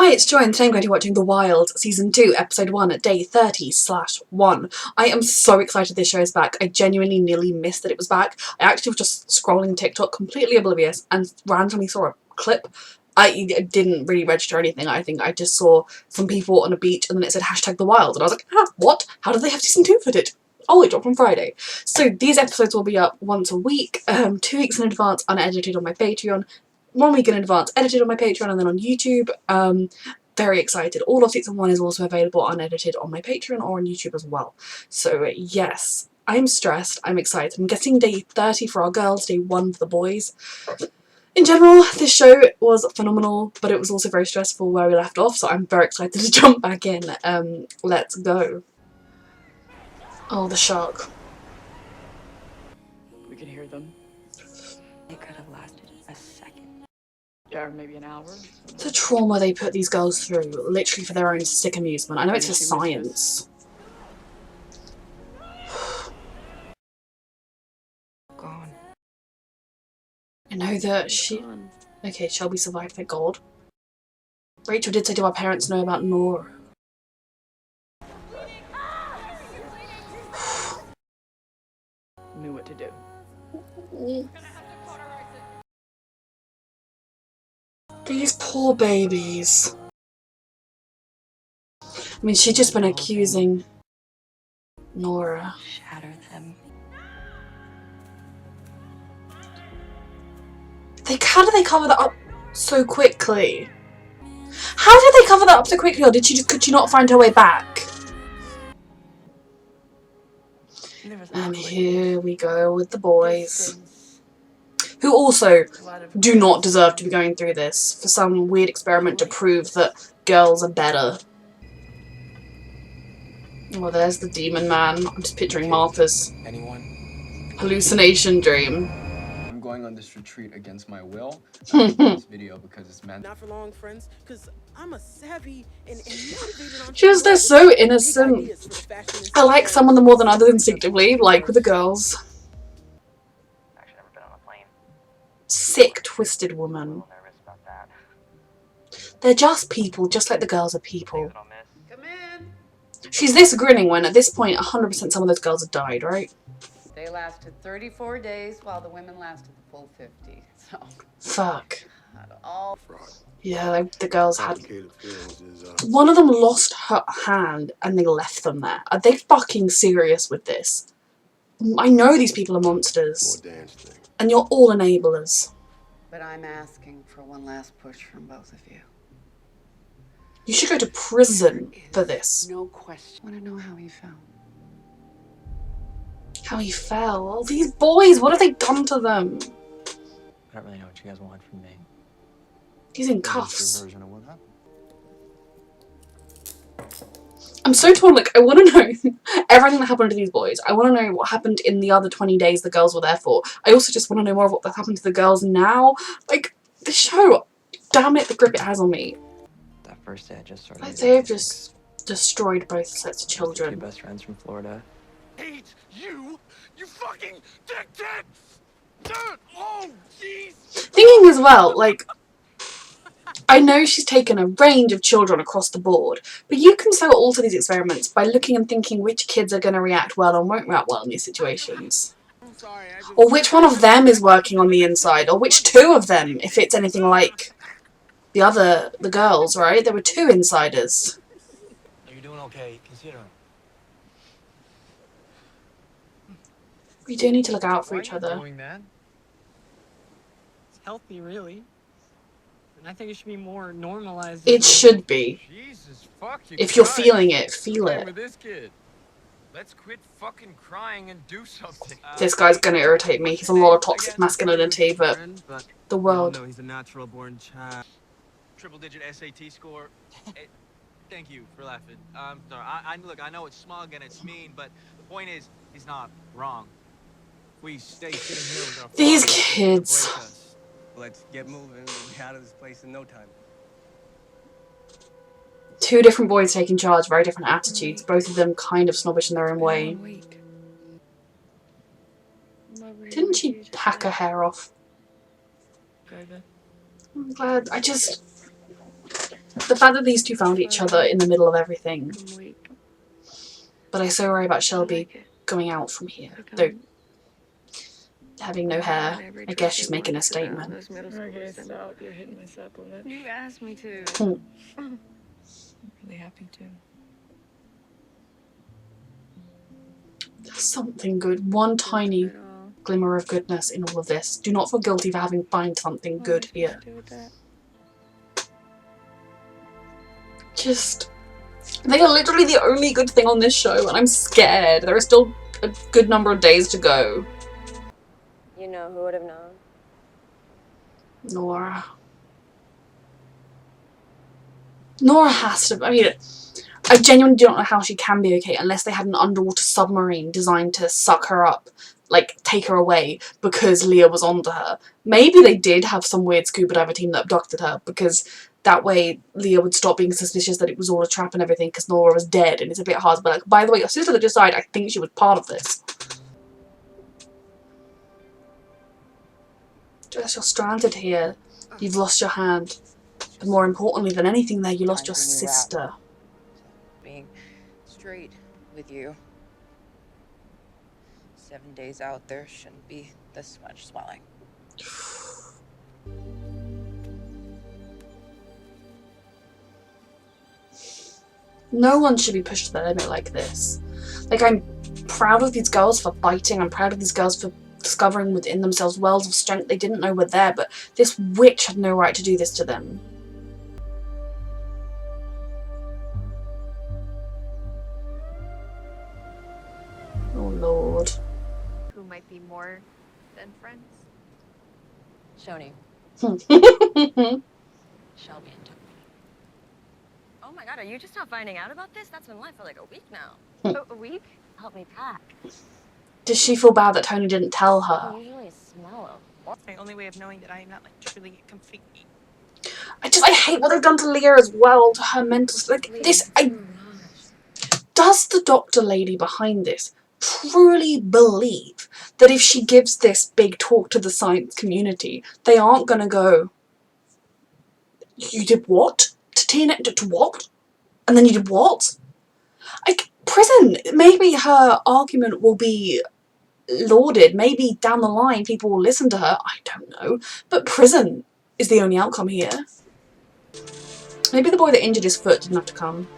Hi, it's Joy, and today I'm going to be watching The Wild Season 2, Episode 1 at day 30/1. I am so excited this show is back. I genuinely nearly missed that it was back. I actually was just scrolling TikTok, completely oblivious, and randomly saw a clip. I didn't really register anything. I think I just saw some people on a beach and then it said hashtag The Wild, and I was like, what? How do they have Season 2 footage? Oh, it dropped on Friday. So these episodes will be up once a week, 2 weeks in advance, unedited on my Patreon. 1 week in advance, edited on my Patreon and then on YouTube. Very excited. All of Season 1 is also available unedited on my Patreon or on YouTube as well. So yes, I'm stressed, I'm excited. I'm guessing day 30 for our girls, day 1 for the boys. In general, this show was phenomenal, but it was also very stressful where we left off, so I'm very excited to jump back in. Let's go. Oh, the shark. We can hear them. It could have lasted a second. Yeah, or maybe an hour. The trauma they put these girls through, literally for their own sick amusement. I know it's for science. Gone. I know that she... Okay, Shelby survived, thank God. Rachel did say, do our parents know about Nora? Knew what to do. These poor babies. I mean, she'd just been accusing Nora. Shatter them. How did they cover that up so quickly? How did they cover that up so quickly, or could she not find her way back? And here we go with the boys, who also do not deserve to be going through this for some weird experiment to prove that girls are better. Oh, there's the demon man. I'm just picturing Martha's hallucination dream. I'm going on this retreat against my will. I'm making this video because it's meant. Not for long, friends, because I'm a savvy and motivated entrepreneur. Just they're so innocent. I like some of them more than others instinctively, like with the girls. Actually, never been on a plane. Sick, twisted woman. Nervous about that. They're just people, just like the girls are people. Come in. She's this grinning when at this point 100% some of those girls have died, right? They lasted 34 days while the women lasted the full 50. So, Fuck. all Yeah, the girls had... One of them lost her hand and they left them there. Are they fucking serious with this? I know these people are monsters. And you're all enablers. But I'm asking for one last push from both of you. You should go to prison for this. No question. I want to know how he fell. How he fell. Oh, these boys, what have they done to them? I don't really know what you guys want from me. He's in cuffs. I'm so torn, like, I want to know everything that happened to these boys. I want to know what happened in the other 20 days the girls were there for. I also just want to know more of what happened to the girls now. Like, the show, damn it, the grip it has on me. That first day I just sort of... Like, they've just destroyed both sets of children. Two best friends from Florida. Hate you, you fucking dick. Oh, jeez. Thinking as well, like, I know she's taken a range of children across the board, but you can so alter these experiments by looking and thinking which kids are going to react well and won't react well in these situations. Or which one of them is working on the inside, or which two of them, if it's anything like the girls, right? There were 2 insiders. You're doing okay, consider him. We do need to look out for each other. Doing that? It's healthy, really. And I think it should be more normalized. It should be. Jesus fucking If you're Christ. feeling it, feel What's wrong it. with this kid? Let's quit fucking crying and do something. This guy's gonna irritate me. He's a lot of toxic masculinity, but the world. No, he's a natural born child. Triple-digit SAT score. Thank you for laughing. I'm sorry. Look, I know it's smug and it's mean, but the point is, he's not wrong. We stay sitting here with our These fathers, kids. break us. Let's get moving. We'll be out of this place in no time. 2 different boys taking charge, very different attitudes. Both of them kind of snobbish in their own way. Didn't she hack her hair off? I'm glad. The fact that these two found each other in the middle of everything. But I so worry about Shelby going out from here. Though, having no hair, I guess she's making a statement. Okay, stop. You're hitting my supplement. You asked me to. I'm really happy to. Something good. One tiny glimmer of goodness in all of this. Do not feel guilty for having found something good here. Just... They are literally the only good thing on this show, and I'm scared. There are still a good number of days to go. You know who would have known? Nora. Nora has to... I mean, I genuinely don't know how she can be okay unless they had an underwater submarine designed to suck her up, like, take her away, because Leah was onto her. Maybe they did have some weird scuba diver team that abducted her, because that way Leah would stop being suspicious that it was all a trap and everything, because Nora was dead, and it's a bit hard to be like, by the way, your sister that just died, I think she was part of this. Jess, you're stranded here. You've lost your hand. But more importantly than anything there, you lost your sister. Being straight with you. 7 days out, there shouldn't be this much swelling. No one should be pushed to the limit like this. Like, I'm proud of these girls for fighting. I'm proud of these girls for discovering within themselves wells of strength they didn't know were there, but this witch had no right to do this to them. Oh Lord. Who might be more than friends? Shoni. Shelby and Tony. Oh my god, are you just now finding out about this? That's been live for like a week now. A week? Help me pack. Does she feel bad that Tony didn't tell her? Usually smell of. That's my only way of knowing that I am not like truly completely. I hate what they've done to Leah as well, to her mental... Like, this... Does the doctor lady behind this truly believe that if she gives this big talk to the science community, they aren't gonna go, you did what? To what? And then you did what? Like, prison, maybe her argument will be lauded, maybe down the line people will listen to her, I don't know, but prison is the only outcome here. Maybe the boy that injured his foot didn't have to come.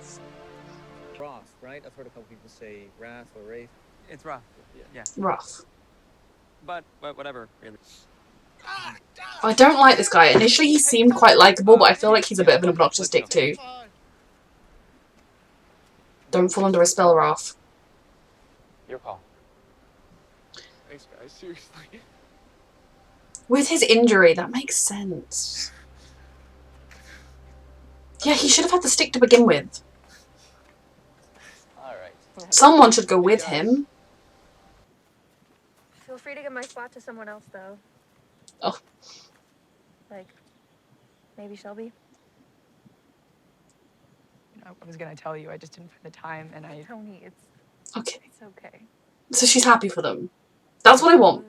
Roth, right? I've heard a couple people say Wrath or Wraith. It's rough. Yeah. Rough. But whatever, really. I don't like this guy. Initially he seemed quite likeable, but I feel like he's a bit of an obnoxious dick too. Don't fall under a spell, Raph. Your call. Thanks, guys. Seriously. With his injury, that makes sense. Yeah, he should have had the stick to begin with. Alright. Someone should go with him. Feel free to give my spot to someone else, though. Oh. Like, maybe Shelby? I was gonna tell you, I just didn't find the time, and Tony, it's Okay. okay. So she's happy for them. That's what I want.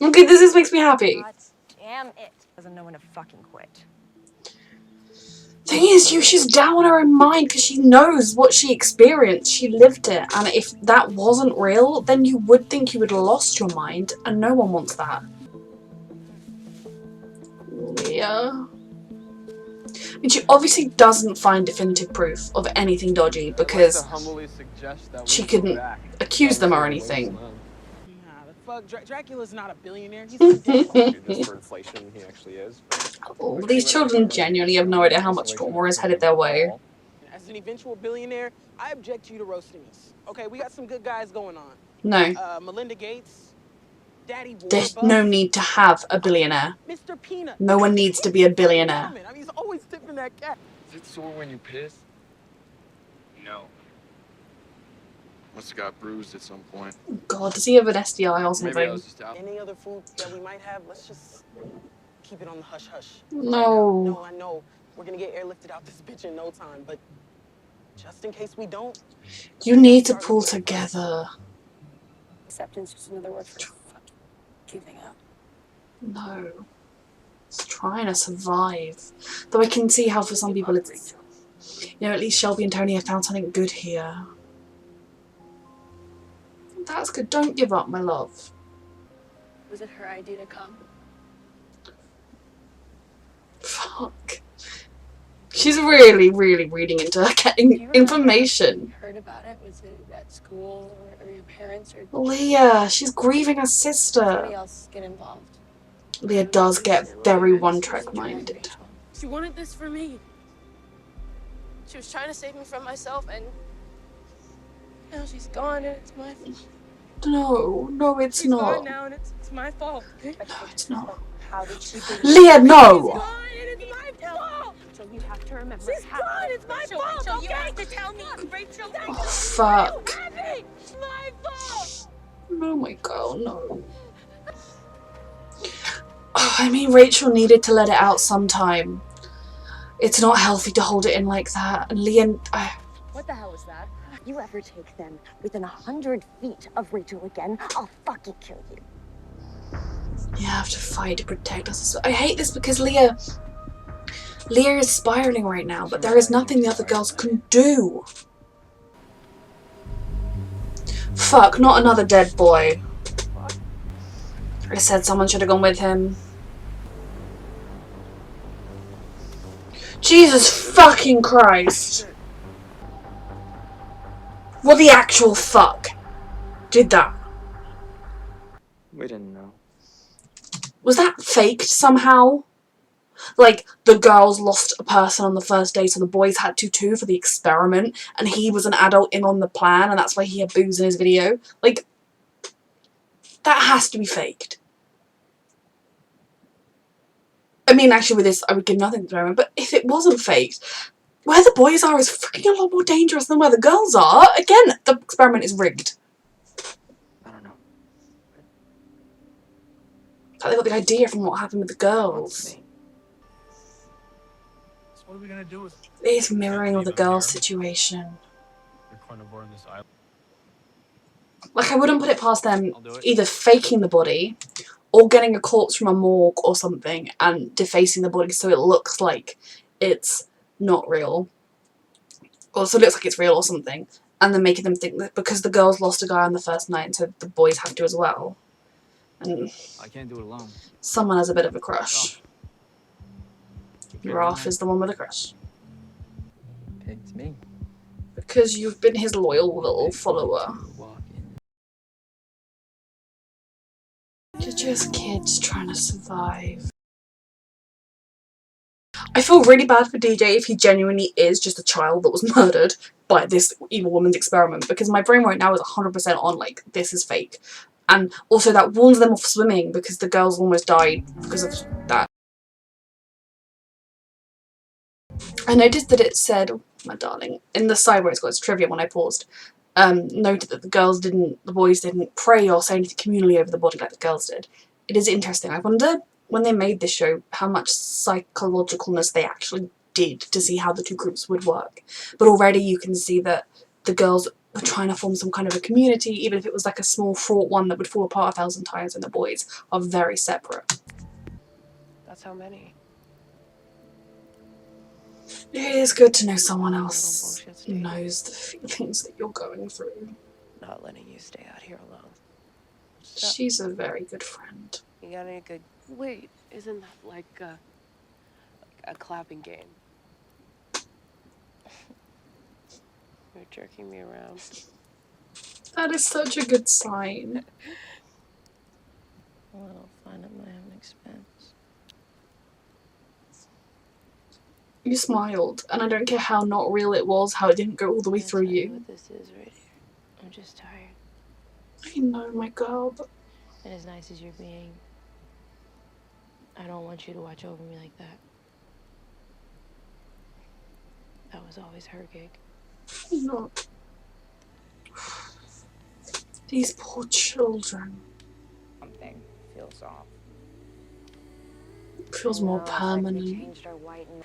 Okay, this makes me happy. God damn it. Doesn't know when to fucking quit. Thing is, she's down on her own mind because she knows what she experienced. She lived it. And if that wasn't real, then you would think you would have lost your mind. And no one wants that. Yeah. And she obviously doesn't find definitive proof of anything dodgy because she couldn't accuse them or anything. Dracula's not a billionaire. He's a Just for inflation, he actually is. Oh, these children genuinely have no idea how much trauma is headed their way. As an eventual billionaire, I object to you to roasting us. Okay, we got some good guys going on. No. Melinda Gates, Daddy Warbucks. There's no need to have a billionaire. Mr. Peanut. No one needs to be a billionaire. I mean, he's always tipping that cat. Is it sore when you piss? No. Must have got bruised at some point. God, does he have an STI or something? Maybe I was just out. Any other food that we might have, let's just keep it on the hush-hush. No. No, I know. We're gonna get airlifted out this bitch in no time, but just in case we don't... You need to pull together. Acceptance is another word for giving up. No. Just trying to survive. Though I can see how for some people it's, you know, at least Shelby and Tony have found something good here. That's good. Don't give up, my love. Was it her idea to come? Fuck. She's really, really reading into her getting information. Heard about it? Was it at school or your parents or Leah, she's grieving her sister. somebody else get involved? Leah does get very one-track minded. She wanted this for me. She was trying to save me from myself, and now she's gone, and it's my fault. No, it's She's not. gone now, and it's my fault. No, it's not. How did she do Leah, She's no! gone, and it's my fault. So you have to remember. She's gone. It's my fault. Rachel, Okay? you have to tell me, Rachel. Oh, fuck. It's my fault. Oh my god, no. Oh, I mean, Rachel needed to let it out sometime. It's not healthy to hold it in like that. And Leah, What the hell was that? You ever take them within 100 feet of Rachel again, I'll fucking kill you. you have to fight to protect us. I hate this because Leah is spiraling right now, but there is nothing the other girls can do. Fuck, not another dead boy. I said someone should have gone with him. Jesus fucking Christ. What the actual fuck did that? We didn't know. Was that faked somehow? Like, the girls lost a person on the first day, so the boys had to too for the experiment, and he was an adult in on the plan, and that's why he had booze in his video. Like, that has to be faked. I mean, actually, with this, I would give nothing to the experiment, but if it wasn't faked, where the boys are is freaking a lot more dangerous than where the girls are. Again, the experiment is rigged. I don't know. They got the idea from what happened with the girls. So what are we gonna do with It's mirroring of the girls' situation. the carnivore on this island? Like, I wouldn't put it past them I'll do it. either faking the body or getting a corpse from a morgue or something and defacing the body so it looks like it's not real. Or so it looks like it's real or something. And then making them think that because the girls lost a guy on the first night, so the boys have to as well. And I can't do it alone. someone has a bit of a crush. Raph is the one with a crush. Picked me. Because you've been his loyal little follower. You're just kids trying to survive. I feel really bad for DJ if he genuinely is just a child that was murdered by this evil woman's experiment, because my brain right now is 100% on, like, this is fake. And also that warns them off swimming because the girls almost died because of that. I noticed that it said, oh, my darling, in the side where it's got its trivia when I paused, noted that the boys didn't pray or say anything communally over the body like the girls did. It is interesting. I wonder, when they made this show, how much psychologicalness they actually did to see how the two groups would work. But already you can see that the girls were trying to form some kind of a community, even if it was like a small fraught one that would fall apart 1,000 times, and the boys are very separate. That's how many. It is good to know someone else knows the feelings that you're going through. Not letting you stay out here alone. She's a very good friend. You got any good... Wait, isn't that like a clapping game? You're jerking me around. That is such a good sign. A little fun at my own expense. You smiled, and I don't care how not real it was, how it didn't go all the way through you. What this is right here. I'm just tired. I know, my girl, but... And as nice as you're being, I don't want you to watch over me like that. That was always her gig. No. These poor children. Something feels off. It feels more permanent. Changed our white and...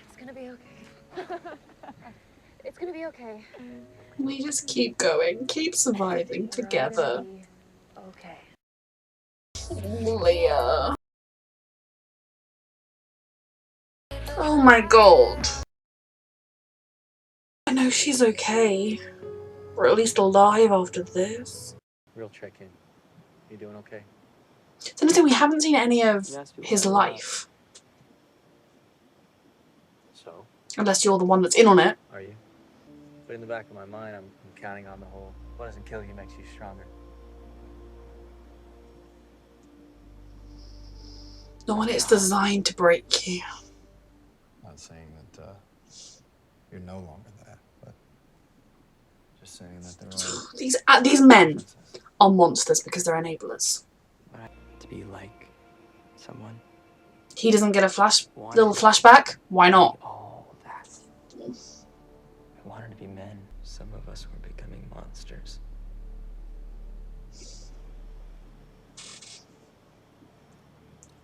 It's gonna be okay. It's gonna be okay. We just keep going, keep surviving together. Okay. Leah. Oh my god. I know she's okay. Or at least alive after this. Real check-in. You doing okay? So honestly, we haven't seen any of You asked me his what I was life. So, Unless you're the one that's in on it. are you? But in the back of my mind, I'm counting on the whole, what doesn't kill you makes you stronger. No one is designed to break you. Not saying that you're no longer that, but just saying that there are These men differences. are monsters because they're enablers. To be like someone. He doesn't get a little flashback? Why not? All that. I wanted to be men. Some of us were becoming monsters.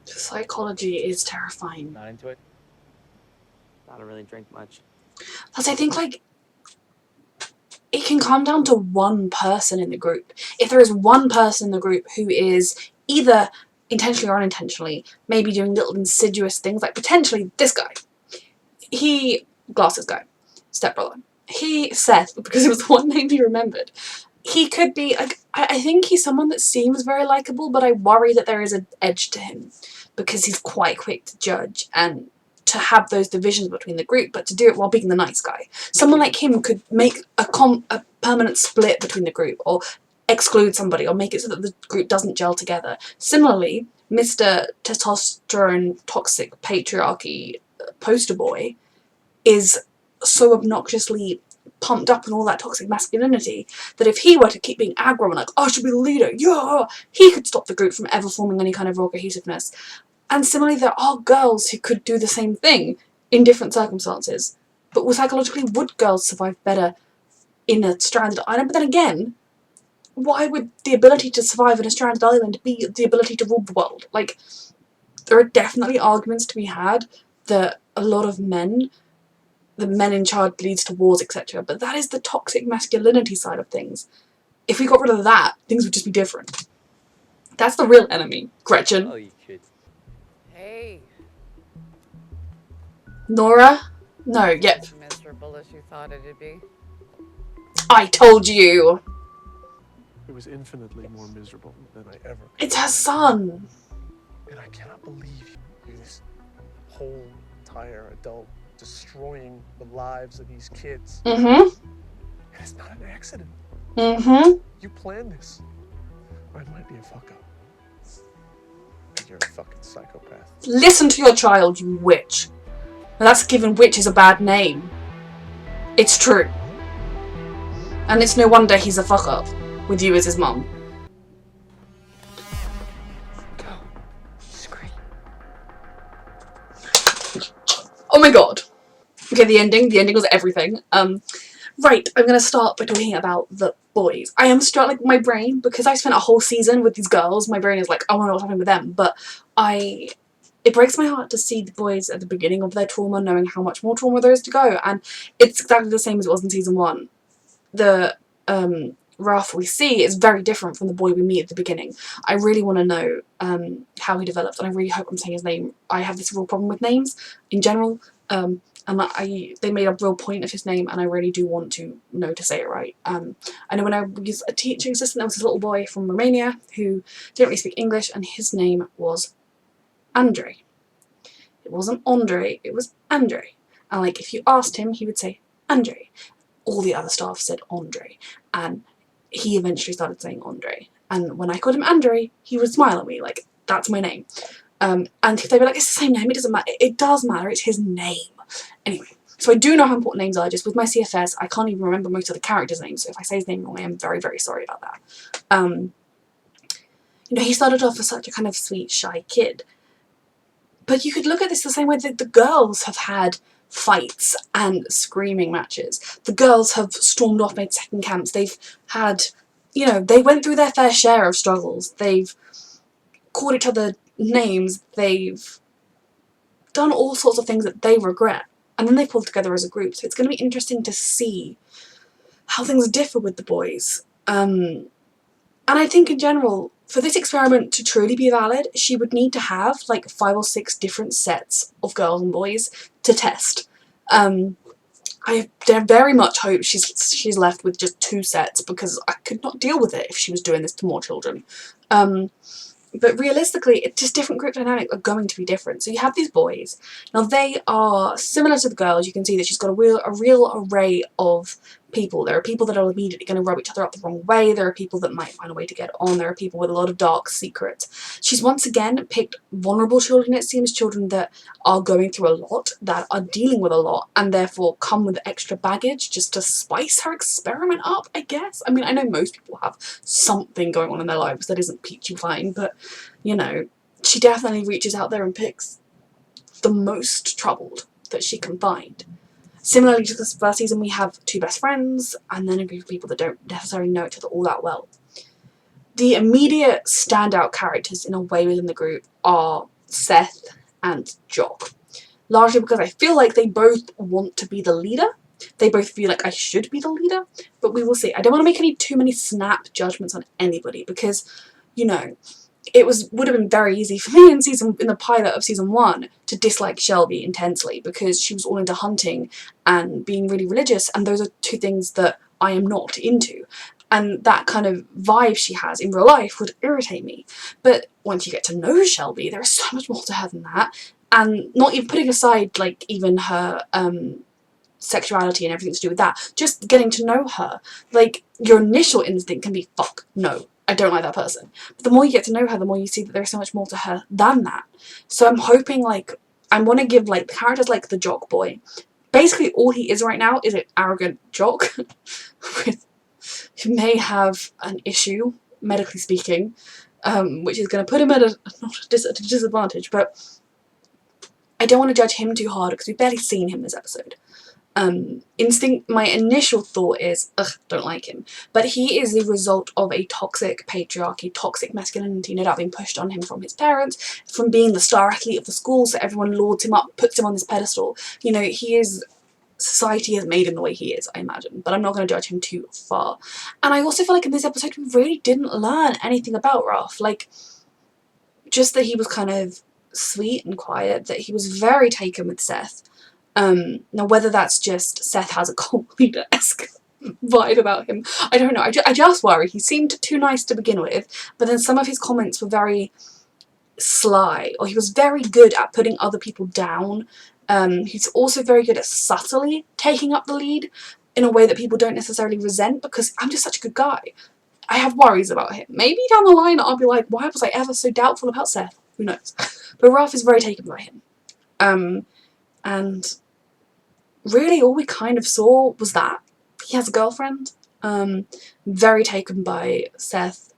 Psychology is terrifying. Not into it? I don't really drink much. Plus, I think, like, it can come down to one person in the group. If there is one person in the group who is either intentionally or unintentionally maybe doing little insidious things, like potentially this guy. Glasses guy, stepbrother. Seth, because it was the one name he remembered. He could be, like, I think he's someone that seems very likeable, but I worry that there is an edge to him because he's quite quick to judge and to have those divisions between the group, but to do it while being the nice guy. Someone like him could make a permanent split between the group, or exclude somebody, or make it so that the group doesn't gel together. Similarly, Mr. Testosterone Toxic Patriarchy poster boy is so obnoxiously pumped up in all that toxic masculinity that if he were to keep being aggro and like, oh, I should be the leader, yeah, he could stop the group from ever forming any kind of real cohesiveness. And similarly, there are girls who could do the same thing in different circumstances. But psychologically, would girls survive better in a stranded island? But then again, why would the ability to survive in a stranded island be the ability to rule the world? Like, there are definitely arguments to be had that a lot of men, the men in charge leads to wars, etc. But that is the toxic masculinity side of things. If we got rid of that, things would just be different. That's the real enemy, Gretchen. Oh, you kid. Hey. Nora? No, yep. As miserable as you thought it'd be. I told you. It was infinitely more miserable than I ever. It's her son. And I cannot believe you, this whole entire adult, destroying the lives of these kids. Mm-hmm. And it's not an accident. Mm-hmm. You planned this. Or it might be a fuck up. And you're a fucking psychopath. Listen to your child, you witch. And that's giving witches a bad name. It's true. And it's no wonder he's a fuck up with you as his mum. Go. Scream. Oh my god. Okay, the ending. The ending was everything. Right, I'm gonna start by talking about the boys. I am struck, like, my brain, because I spent a whole season with these girls, my brain is like, I wanna know what's happening with them, but it breaks my heart to see the boys at the beginning of their trauma, knowing how much more trauma there is to go, and it's exactly the same as it was in season 1. The Ralph we see is very different from the boy we meet at the beginning. I really want to know how he developed, and I really hope I'm saying his name. I have this real problem with names in general, and they made a real point of his name, and I really do want to know to say it right. I know when I was a teaching assistant, there was this little boy from Romania who didn't really speak English, and his name was Andre. It wasn't Andre, it was Andre. And like, if you asked him, he would say Andre. All the other staff said Andre, and he eventually started saying Andre. And when I called him Andre, he would smile at me like, that's my name. And they'd be like, it's the same name, it doesn't matter. It does matter, it's his name. Anyway, so I do know how important names are. Just with my CFS, I can't even remember most of the characters' names, so if I say his name wrong, I am very, very sorry about that. You know, he started off as such a kind of sweet, shy kid. But you could look at this the same way that the girls have had fights and screaming matches. The girls have stormed off, made second camps. They've had, you know, they went through their fair share of struggles. They've called each other names. They've done all sorts of things that they regret. And then they pulled together as a group. So it's going to be interesting to see how things differ with the boys. And I think in general, for this experiment to truly be valid, she would need to have like 5 or 6 different sets of girls and boys to test. I very much hope she's left with just 2 sets, because I could not deal with it if she was doing this to more children. But realistically, it's just different group dynamics are going to be different. So you have these boys. Now they are similar to the girls. You can see that she's got a real array of people. There are people that are immediately going to rub each other up the wrong way. There are people that might find a way to get on. There are people with a lot of dark secrets. She's once again picked vulnerable children, it seems, children that are going through a lot, that are dealing with a lot, and therefore come with extra baggage just to spice her experiment up, I guess. I mean, I know most people have something going on in their lives that isn't peachy fine, but, you know, she definitely reaches out there and picks the most troubled that she can find. Similarly to this first season, we have 2 best friends, and then a group of people that don't necessarily know each other all that well. The immediate standout characters in a way within the group are Seth and Jock. Largely because I feel like they both want to be the leader. They both feel like I should be the leader, but we will see. I don't want to make too many snap judgments on anybody, because, you know, it would have been very easy for me in the pilot of season 1 to dislike Shelby intensely, because she was all into hunting and being really religious, and those are 2 things that I am not into. And that kind of vibe she has in real life would irritate me. But once you get to know Shelby, there is so much more to her than that. And not even putting aside like even her sexuality and everything to do with that, just getting to know her, like your initial instinct can be fuck, no, I don't like that person. But the more you get to know her, the more you see that there's so much more to her than that. So I'm hoping, like, I want to give like characters like the Jock boy, basically all he is right now is an arrogant jock who may have an issue, medically speaking, which is going to put him at a disadvantage, but I don't want to judge him too hard because we've barely seen him this episode. My initial thought is, ugh, don't like him. But he is the result of a toxic patriarchy, toxic masculinity, no doubt being pushed on him from his parents, from being the star athlete of the school, so everyone lauds him up, puts him on this pedestal. You know, society has made him the way he is, I imagine, but I'm not going to judge him too far. And I also feel like in this episode we really didn't learn anything about Raph. Like, just that he was kind of sweet and quiet, that he was very taken with Seth. Now whether that's just Seth has a cult leader-esque vibe about him, I don't know. I just worry. He seemed too nice to begin with, but then some of his comments were very sly, or he was very good at putting other people down. He's also very good at subtly taking up the lead in a way that people don't necessarily resent, because I'm just such a good guy. I have worries about him. Maybe down the line I'll be like, why was I ever so doubtful about Seth? Who knows? But Raph is very taken by him. And really all we kind of saw was that. He has a girlfriend. Very taken by Seth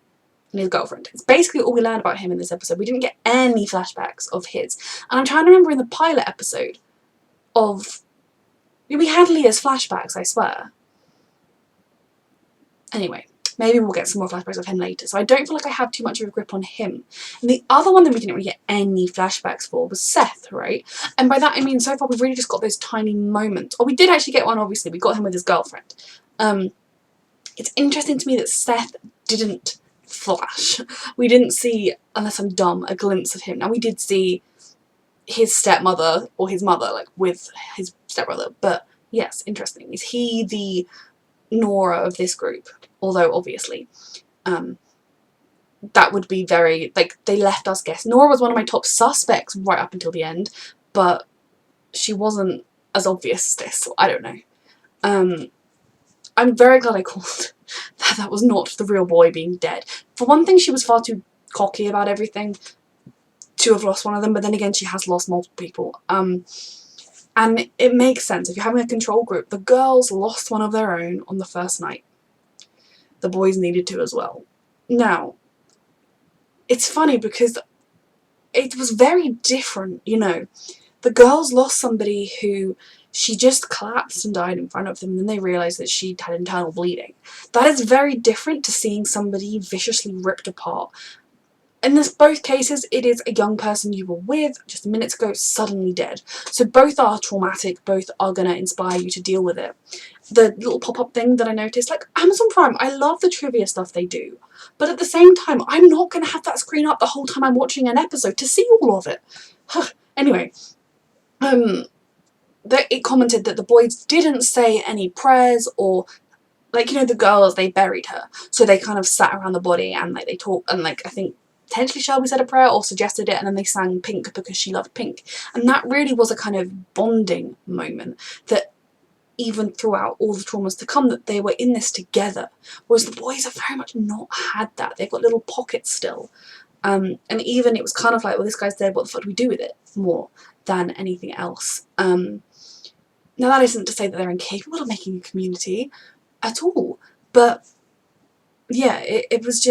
and his girlfriend. It's basically all we learned about him in this episode. We didn't get any flashbacks of his. And I'm trying to remember in the pilot episode we had Leah's flashbacks, I swear. Anyway, maybe we'll get some more flashbacks of him later. So I don't feel like I have too much of a grip on him. And the other one that we didn't really get any flashbacks for was Seth, right? And by that I mean so far we've really just got those tiny moments. Or we did actually get one, obviously. We got him with his girlfriend. It's interesting to me that Seth didn't flash. We didn't see, unless I'm dumb, a glimpse of him. Now we did see his stepmother, or his mother, like with his stepbrother. But yes, interesting. Is he the Nora of this group? Although obviously that would be very, like, they left us guess. Nora was one of my top suspects right up until the end, but she wasn't as obvious as this, so I don't know. I'm very glad I called that was not the real boy being dead. For one thing, she was far too cocky about everything to have lost one of them, but then again she has lost multiple people. And it makes sense. If you're having a control group, the girls lost one of their own on the first night. The boys needed to as well. Now, it's funny because it was very different, you know. The girls lost somebody who she just collapsed and died in front of them, and then they realised that she had internal bleeding. That is very different to seeing somebody viciously ripped apart in this both cases, it is a young person you were with just minutes ago suddenly dead. So both are traumatic, both are going to inspire you to deal with it. The little pop-up thing that I noticed, like Amazon Prime, I love the trivia stuff they do, but at the same time, I'm not going to have that screen up the whole time I'm watching an episode to see all of it. Anyway, it commented that the boys didn't say any prayers or, like, you know, the girls, they buried her, so they kind of sat around the body and like they talked, and like I think potentially Shelby said a prayer or suggested it, and then they sang Pink because she loved pink, and that really was a kind of bonding moment that even throughout all the traumas to come, that they were in this together, whereas the boys have very much not had that. They've got little pockets still, and even it was kind of like, well, this guy's dead, what the fuck do we do with it, more than anything else. Now that isn't to say that they're incapable of making a community at all, but yeah, it was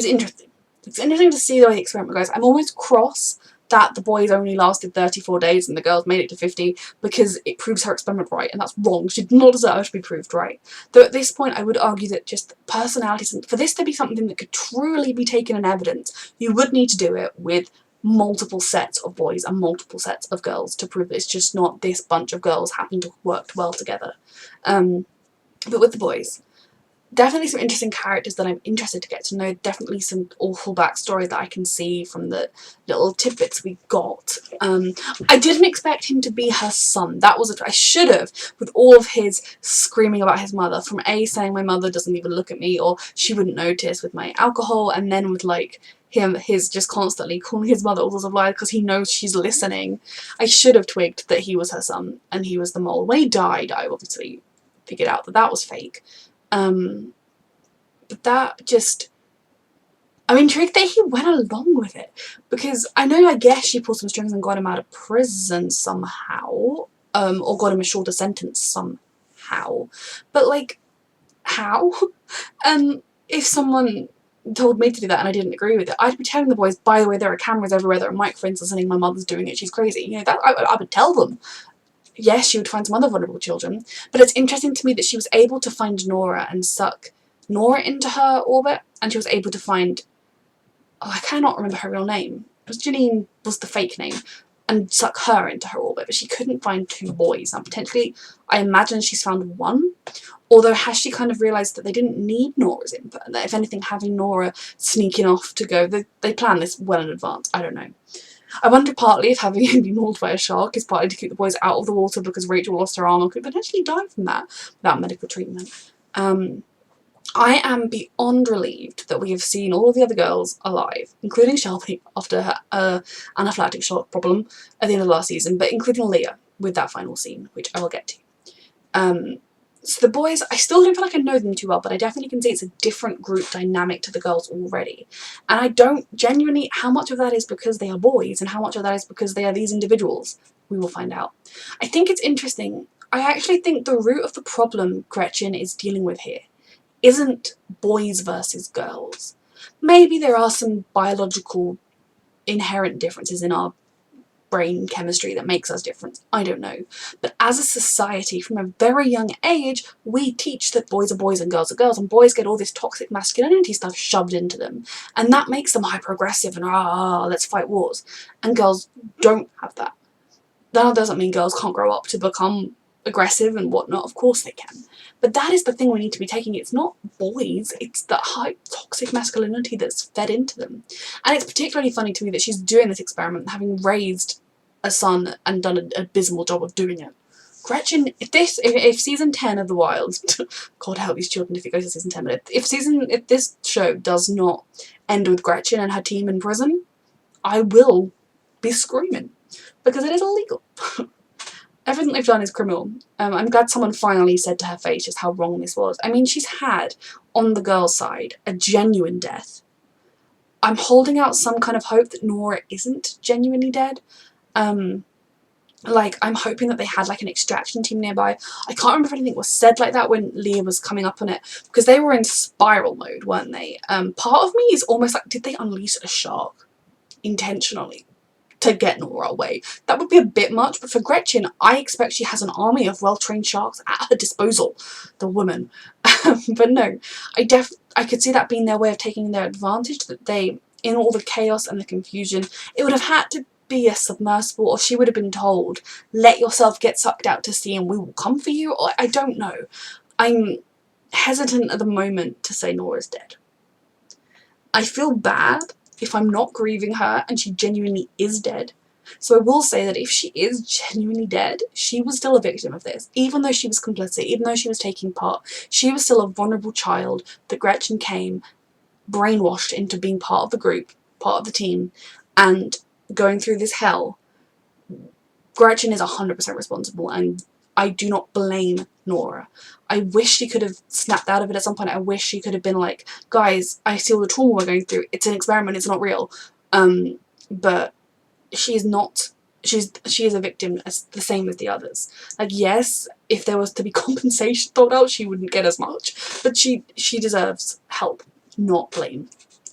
interesting. It's interesting to see the way the experiment goes. I'm almost cross that the boys only lasted 34 days and the girls made it to 50 because it proves her experiment right, and that's wrong. She did not deserve to be proved right. Though at this point I would argue that just personalities, and for this to be something that could truly be taken in evidence, you would need to do it with multiple sets of boys and multiple sets of girls to prove it's just not this bunch of girls happen to have worked well together. But with the boys, definitely some interesting characters that I'm interested to get to know, definitely some awful backstory that I can see from the little tidbits we got. I didn't expect him to be her son. That was I should have, with all of his screaming about his mother, from saying my mother doesn't even look at me, or she wouldn't notice with my alcohol, and then with like his just constantly calling his mother all sorts of lies because he knows she's listening. I should have twigged that he was her son and he was the mole. When he died, I obviously figured out that that was fake. But that just, I'm intrigued that he went along with it, because I know, I guess she pulled some strings and got him out of prison somehow, or got him a shorter sentence somehow, but like, how? If someone told me to do that and I didn't agree with it, I'd be telling the boys, by the way, there are cameras everywhere, there are microphones listening, my mother's doing it, she's crazy, you know, that I would tell them. Yes, she would find some other vulnerable children, but it's interesting to me that she was able to find Nora and suck Nora into her orbit, and she was able to find, oh, I cannot remember her real name, it was Janine was the fake name, and suck her into her orbit, but she couldn't find two boys. Now potentially, I imagine she's found one, although has she kind of realised that they didn't need Nora's input, and that if anything, having Nora sneaking off to go, they planned this well in advance, I don't know. I wonder partly if having him be mauled by a shark is partly to keep the boys out of the water, because Rachel lost her arm and could potentially die from that without medical treatment. I am beyond relieved that we have seen all of the other girls alive, including Shelby after her anaphylactic shock problem at the end of the last season, but including Leah with that final scene, which I will get to. So the boys, I still don't feel like I know them too well, but I definitely can see it's a different group dynamic to the girls already. And I don't genuinely, how much of that is because they are boys and how much of that is because they are these individuals, we will find out. I think it's interesting. I actually think the root of the problem Gretchen is dealing with here isn't boys versus girls. Maybe there are some biological inherent differences in our brain chemistry that makes us different, I don't know. But as a society, from a very young age, we teach that boys are boys and girls are girls, and boys get all this toxic masculinity stuff shoved into them, and that makes them hyper-aggressive and let's fight wars. And girls don't have that. That doesn't mean girls can't grow up to become aggressive and whatnot, of course they can. But that is the thing we need to be taking. It's not boys, it's the high toxic masculinity that's fed into them. And it's particularly funny to me that she's doing this experiment, having raised a son and done an abysmal job of doing it. Gretchen, if season 10 of The Wild, God help these children if it goes to season 10, but if this show does not end with Gretchen and her team in prison, I will be screaming, because it is illegal. Everything they've done is criminal. I'm glad someone finally said to her face just how wrong this was. I mean, she's had, on the girl's side, a genuine death. I'm holding out some kind of hope that Nora isn't genuinely dead. Like, I'm hoping that they had like an extraction team nearby. I can't remember if anything was said like that when Leah was coming up on it, because they were in spiral mode, weren't they? Part of me is almost like, did they unleash a shark intentionally to get Nora away. That would be a bit much, but for Gretchen, I expect she has an army of well-trained sharks at her disposal. The woman. But no, I could see that being their way of taking their advantage, that they, in all the chaos and the confusion, it would have had to be a submersible, or she would have been told, let yourself get sucked out to sea and we will come for you, or I don't know. I'm hesitant at the moment to say Nora's dead. I feel bad if I'm not grieving her and she genuinely is dead. So I will say that if she is genuinely dead, she was still a victim of this. Even though she was complicit, even though she was taking part, she was still a vulnerable child that Gretchen came brainwashed into being part of the group, part of the team, and going through this hell. Gretchen is 100% responsible, and I do not blame Nora. I wish she could have snapped out of it at some point. I wish she could have been like, guys, I see all the trauma we're going through. It's an experiment. It's not real. But she is not. She is a victim, as the same as the others. Like, yes, if there was to be compensation thought out, she wouldn't get as much. But she deserves help, not blame.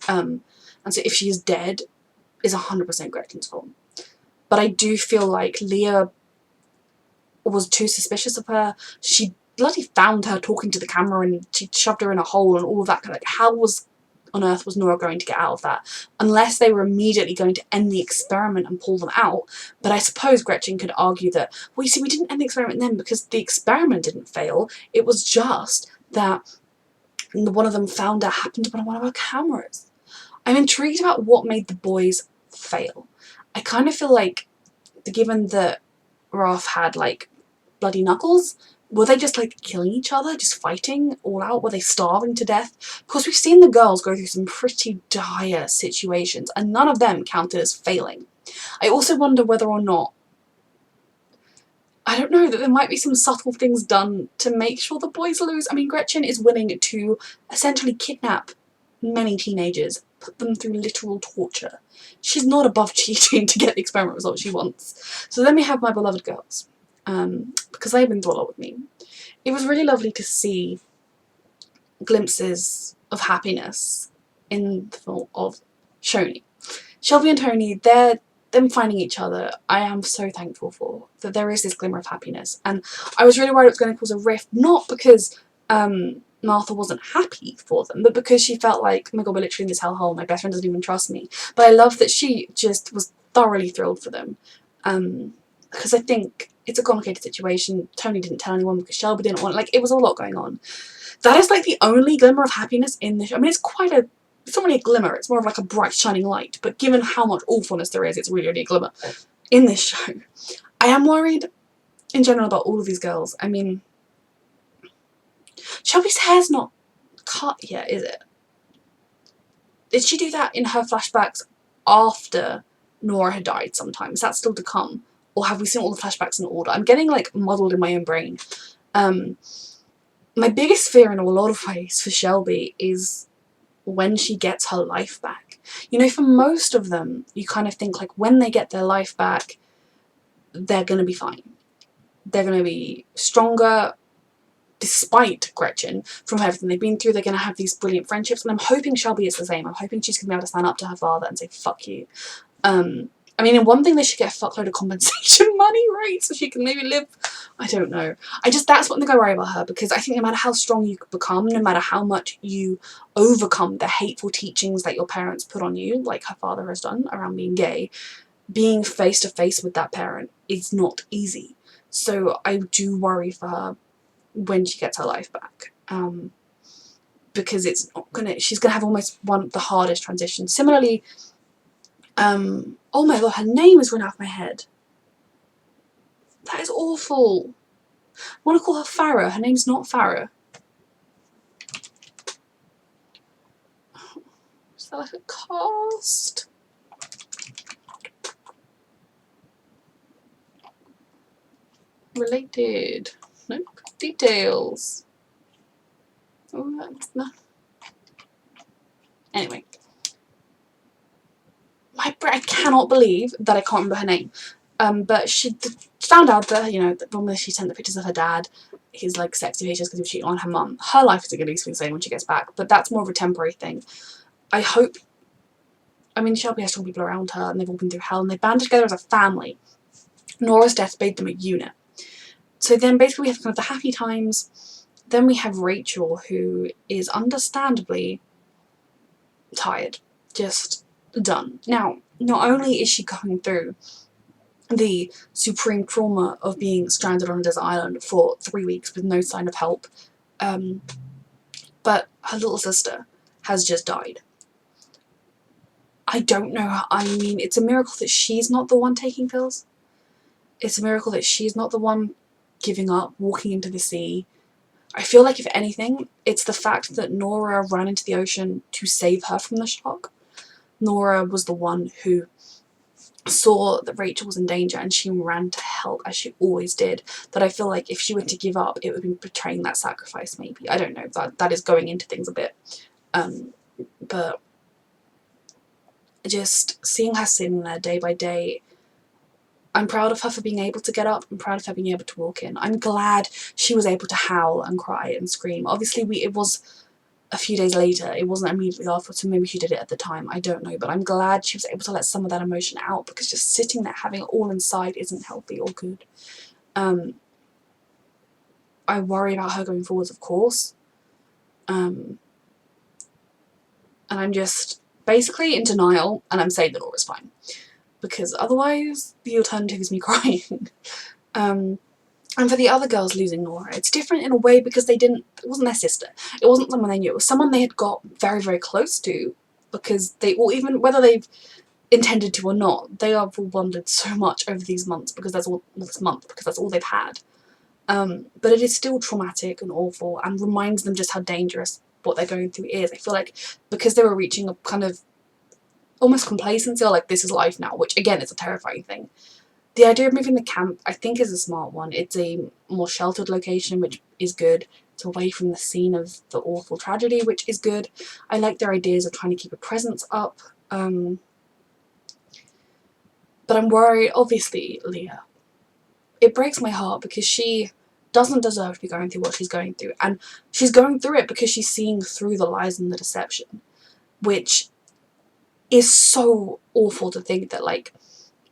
And so if she is dead, is 100% Gretchen's fault. But I do feel like Leah was too suspicious of her. She bloody found her talking to the camera and she shoved her in a hole and all of that. Like, how on earth was Nora going to get out of that? Unless they were immediately going to end the experiment and pull them out. But I suppose Gretchen could argue that, well, you see, we didn't end the experiment then because the experiment didn't fail. It was just that one of them found out happened on one of our cameras. I'm intrigued about what made the boys fail. I kind of feel like, given that Raph had, like, bloody knuckles, were they just, like, killing each other, just fighting all out? Were they starving to death? Because we've seen the girls go through some pretty dire situations, and none of them counted as failing. I also wonder whether or not, I don't know, that there might be some subtle things done to make sure the boys lose. I mean, Gretchen is willing to essentially kidnap many teenagers, put them through literal torture. She's not above cheating to get the experiment results she wants. So then we have my beloved girls, because they've been through a lot with me. It was really lovely to see glimpses of happiness in the film of Shoni. Shelby and Tony, them finding each other, I am so thankful for, that there is this glimmer of happiness. And I was really worried it was going to cause a rift, not because Martha wasn't happy for them, but because she felt like, oh my god, we're literally in this hellhole, my best friend doesn't even trust me. But I love that she just was thoroughly thrilled for them. Because I think it's a complicated situation. Tony didn't tell anyone because Shelby didn't want, like, it was a lot going on. That is like the only glimmer of happiness in the show. I mean, it's not really a glimmer, it's more of like a bright shining light, but given how much awfulness there is, it's really only a glimmer in this show. I am worried in general about all of these girls. I mean, Shelby's hair's not cut yet, is it? Did she do that in her flashbacks after Nora had died sometime? Is that still to come? Or have we seen all the flashbacks in order? I'm getting, like, muddled in my own brain. My biggest fear in a lot of ways for Shelby is when she gets her life back. You know, for most of them, you kind of think, like, when they get their life back, they're going to be fine. They're going to be stronger, despite Gretchen, from everything they've been through. They're going to have these brilliant friendships, and I'm hoping Shelby is the same. I'm hoping she's going to be able to stand up to her father and say, fuck you. I mean, in one thing, they should get a fuckload of compensation money, right? So she can maybe live, I don't know. That's one thing I worry about her, because I think no matter how strong you become, no matter how much you overcome the hateful teachings that your parents put on you, like her father has done around being gay, being face to face with that parent is not easy. So I do worry for her when she gets her life back. Because she's gonna have almost one of the hardest transitions. Similarly, oh my god, her name is run out of my head. That is awful. I want to call her Farah. Her name's not Farah. Is that like a cast? Related. Nope. Details. Oh, that's not. Anyway. I cannot believe that I can't remember her name. But she found out that, you know, that when she sent the pictures of her dad, his, like, sexy pictures because he was cheating on her mum. Her life is going to be the same when she gets back, but that's more of a temporary thing. I hope I mean, Shelby has strong people around her and they've all been through hell and they band together as a family. Nora's death made them a unit. So then basically we have kind of the happy times. Then we have Rachel, who is understandably tired. Just done. Now, not only is she going through the supreme trauma of being stranded on a desert island for 3 weeks with no sign of help, but her little sister has just died. I don't know, I mean, it's a miracle that she's not the one taking pills. It's a miracle that she's not the one giving up, walking into the sea. I feel like, if anything, it's the fact that Nora ran into the ocean to save her from the shock. Nora was the one who saw that Rachel was in danger and she ran to help, as she always did. That I feel like if she were to give up, it would be betraying that sacrifice, maybe. I don't know, that is going into things a bit. But just seeing her sitting there day by day, I'm proud of her for being able to get up. I'm proud of her being able to walk in. I'm glad she was able to howl and cry and scream. Obviously, it was a few days later. It wasn't immediately afterwards, so maybe she did it at the time. I don't know. But I'm glad she was able to let some of that emotion out, because just sitting there having it all inside isn't healthy or good. I worry about her going forwards, of course. And I'm just basically in denial, and I'm saying that Nora's fine. Because otherwise, the alternative is me crying. And for the other girls losing Nora, it's different in a way because it wasn't their sister. It wasn't someone they knew. It was someone they had got very, very close to, because they all, even whether they've intended to or not, they have all bonded so much over these months because that's all they've had. But it is still traumatic and awful and reminds them just how dangerous what they're going through is. I feel like because they were reaching a kind of almost complacency, or like, this is life now, which again is a terrifying thing. The idea of moving the camp, I think, is a smart one. It's a more sheltered location, which is good. It's away from the scene of the awful tragedy, which is good. I like their ideas of trying to keep a presence up. But I'm worried, obviously, Leah. It breaks my heart because she doesn't deserve to be going through what she's going through. And she's going through it because she's seeing through the lies and the deception, which is so awful to think that, like,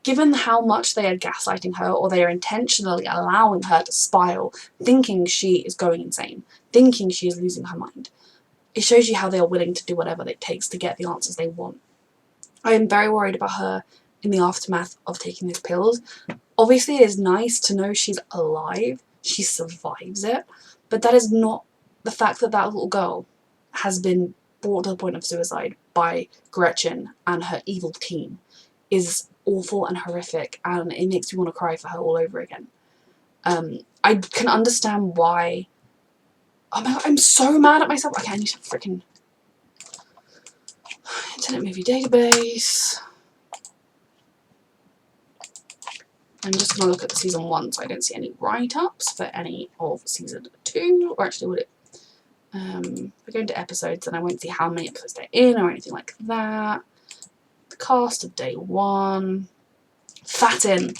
given how much they are gaslighting her, or they are intentionally allowing her to spiral, thinking she is going insane, thinking she is losing her mind, it shows you how they are willing to do whatever it takes to get the answers they want. I am very worried about her in the aftermath of taking these pills. Obviously, it is nice to know she's alive, she survives it, but that is not the fact that that little girl has been brought to the point of suicide by Gretchen and her evil team is awful and horrific, and it makes me want to cry for her all over again. I can understand why. Oh my god, I'm so mad at myself. Okay, I need to freaking Internet Movie Database. I'm just going to look at the season 1, so I don't see any write-ups for any of season 2, or actually would it? If I go into episodes, then I won't see how many episodes they're in or anything like that. The cast of day 1. Fatin.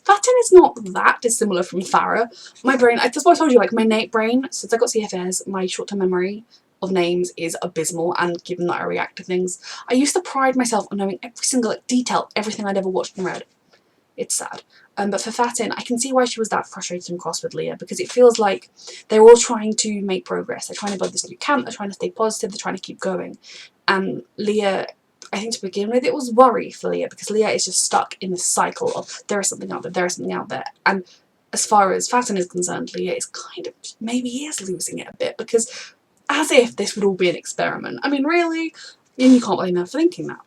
Fatin is not that dissimilar from Farah. My brain, that's what I told you, like, my innate brain, since I got CFS, my short-term memory of names is abysmal, and given that I react to things, I used to pride myself on knowing every single detail, everything I'd ever watched and read. It's sad. But for Fatin, I can see why she was that frustrated and cross with Leah, because it feels like they're all trying to make progress. They're trying to build this new camp, they're trying to stay positive, they're trying to keep going. And Leah, I think to begin with, it was worry for Leah, because Leah is just stuck in this cycle of there is something out there, there is something out there. And as far as Fatin is concerned, Leah is kind of, maybe is losing it a bit, because as if this would all be an experiment. I mean, really? And you can't blame her for thinking that.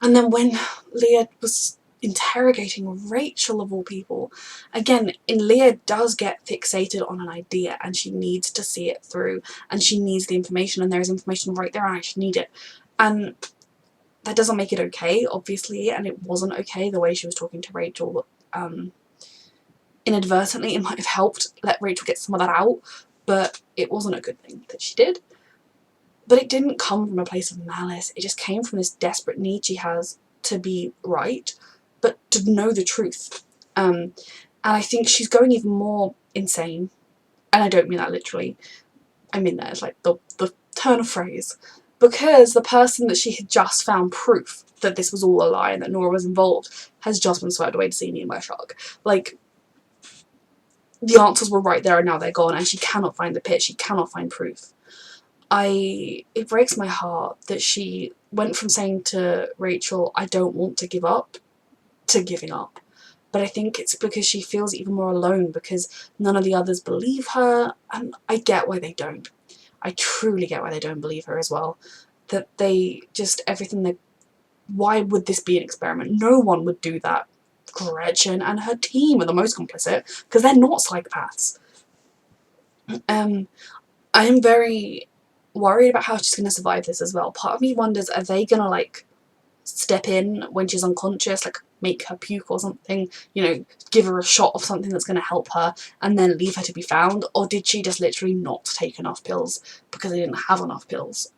And then when Leah was interrogating Rachel, of all people, again, Leah does get fixated on an idea and she needs to see it through, and she needs the information, and there's information right there and I should need it. And that doesn't make it okay, obviously, and it wasn't okay the way she was talking to Rachel. Inadvertently, it might have helped let Rachel get some of that out, but it wasn't a good thing that she did. But it didn't come from a place of malice. It just came from this desperate need she has to be right, but to know the truth. And I think she's going even more insane. And I don't mean that literally. I mean that as like the turn of phrase. because the person that she had just found proof that this was all a lie and that Nora was involved has just been swept away to sea by a shark. Like, the answers were right there and now they're gone, and she cannot find the pit, she cannot find proof. It breaks my heart that she went from saying to Rachel, I don't want to give up, to giving up. But I think it's because she feels even more alone because none of the others believe her, and I get why they don't. I truly get why they don't believe her as well. That they just, everything they... Why would this be an experiment? No one would do that. Gretchen and her team are the most complicit because they're not psychopaths. I am very worried about how she's going to survive this as well. Part of me wonders, are they going to, like, step in when she's unconscious, like make her puke or something, you know, give her a shot of something that's going to help her and then leave her to be found? Or did she just literally not take enough pills because they didn't have enough pills?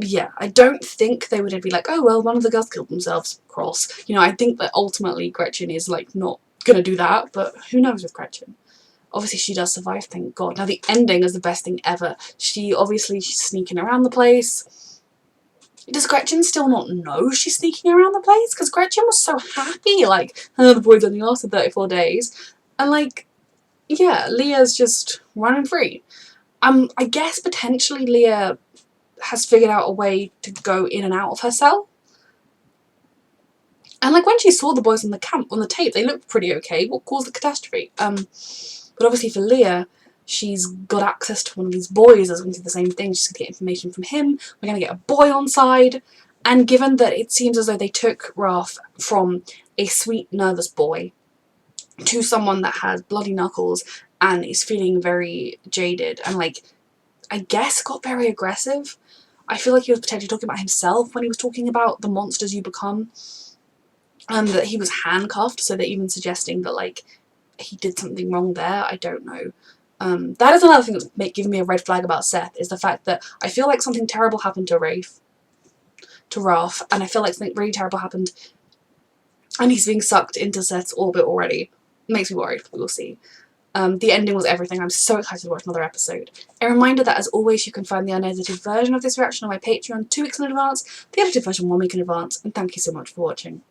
Yeah, I don't think they would be like, oh well, one of the girls killed themselves, cross. You know, I think that ultimately Gretchen is, like, not gonna do that, but who knows with Gretchen. Obviously she does survive, thank God. Now the ending is the best thing ever. She's sneaking around the place. Does Gretchen still not know she's sneaking around the place? Because Gretchen was so happy, like, oh, the boy's only lasted 34 days. And, like, yeah, Leah's just running free. I guess potentially Leah has figured out a way to go in and out of her cell. And, like, when she saw the boys on the camp, on the tape, they looked pretty okay. What caused the catastrophe? But obviously for Leah, she's got access to one of these boys that's going to do the same thing. She's going to get information from him. We're going to get a boy on side. And given that it seems as though they took Ralph from a sweet, nervous boy to someone that has bloody knuckles and is feeling very jaded and, like, I guess got very aggressive. I feel like he was potentially talking about himself when he was talking about the monsters you become. And that he was handcuffed, so they're even suggesting that, like, he did something wrong there. I don't know. That is another thing that's giving me a red flag about Seth, is the fact that I feel like something terrible happened to Ralph, and I feel like something really terrible happened and he's being sucked into Seth's orbit already. Makes me worried, but we'll see. The ending was everything. I'm so excited to watch another episode. A reminder that, as always, you can find the unedited version of this reaction on my Patreon 2 weeks in advance, the edited version 1 week in advance, and thank you so much for watching.